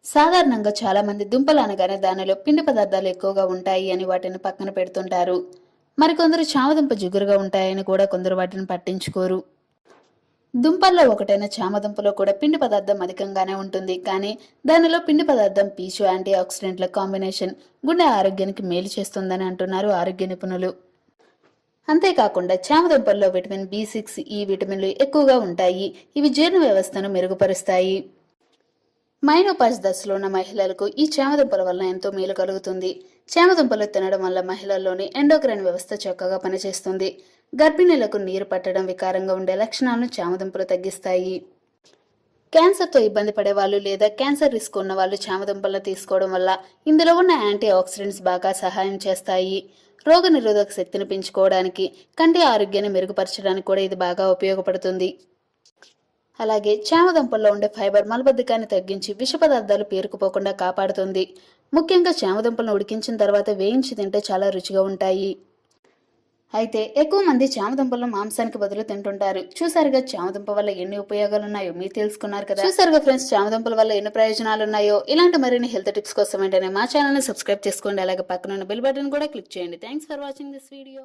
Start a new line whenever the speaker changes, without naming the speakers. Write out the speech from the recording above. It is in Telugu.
సాధారణంగా చాలా మంది దుంపలు అనగానే దానిలో పిండి పదార్థాలు ఎక్కువగా ఉంటాయి అని వాటిని పక్కన పెడుతుంటారు. మరికొందరు చామదుంప జిగురుగా ఉంటాయని కూడా కొందరు వాటిని పట్టించుకోరు. దుంపల్లో ఒకటైన చామదుంపలో కూడా పిండి పదార్థం అధికంగానే ఉంటుంది. కానీ దానిలో పిండి పదార్థం పీచు యాంటీ ఆక్సిడెంట్ల కాంబినేషన్ గుండె ఆరోగ్యానికి మేలు చేస్తుందని అంటున్నారు ఆరోగ్య నిపుణులు. అంతేకాకుండా చామదుంపల్లో విటమిన్ B6, ఈ విటమిన్లు ఎక్కువగా ఉంటాయి. ఇవి జీర్ణ వ్యవస్థను మెరుగుపరుస్తాయి. మైనోపాజ్ దశలో ఉన్న మహిళలకు ఈ చామదుంపల వల్ల ఎంతో మేలు కలుగుతుంది. చామదుంపలు తినడం వల్ల మహిళల్లోని ఎండోక్రైన్ వ్యవస్థ చక్కగా పనిచేస్తుంది. గర్భిణీలకు నీరు పట్టడం, వికారంగా ఉండే లక్షణాలను చామదుంపలు తగ్గిస్తాయి. క్యాన్సర్తో ఇబ్బంది పడే వాళ్ళు లేదా క్యాన్సర్ రిస్క్ ఉన్న వాళ్ళు చామదుంపలను తీసుకోవడం వల్ల ఇందులో ఉన్న యాంటీ ఆక్సిడెంట్స్ బాగా సహాయం చేస్తాయి. రోగ నిరోధక శక్తిని పెంచుకోవడానికి, కంటి ఆరోగ్యాన్ని మెరుగుపరచడానికి కూడా ఇది బాగా ఉపయోగపడుతుంది. అలాగే చామదుంపల్లో ఉండే ఫైబర్ మలబద్ధకాన్ని తగ్గించి విష పదార్థాలు పేరుకుపోకుండా కాపాడుతుంది. ముఖ్యంగా చామదుంపలను ఉడికించిన తర్వాత వేయించి తింటే చాలా రుచిగా ఉంటాయి. అయితే ఎక్కువ మంది చామదుంపలను మాంసానికి బదులు తింటుంటారు. చూసారుగా చామదుంప వల్ల ఎన్ని ఉపయోగాలు ఉన్నాయో మీరు తెలుసుకున్నారు కదా. చూసారుగా ఫ్రెండ్స్, చామదుంపల వల్ల ఎన్ని ప్రయోజనాలు ఉన్నాయో. ఇలాంటి మరిన్ని హెల్త్ టిప్స్ కోసం వెంటనే మా ఛానల్ ని సబ్స్క్రైబ్ చేసుకోండి. అలాగే పక్కన ఉన్న బెల్ బటన్ కూడా క్లిక్ చేయండి. Thanks for watching this video.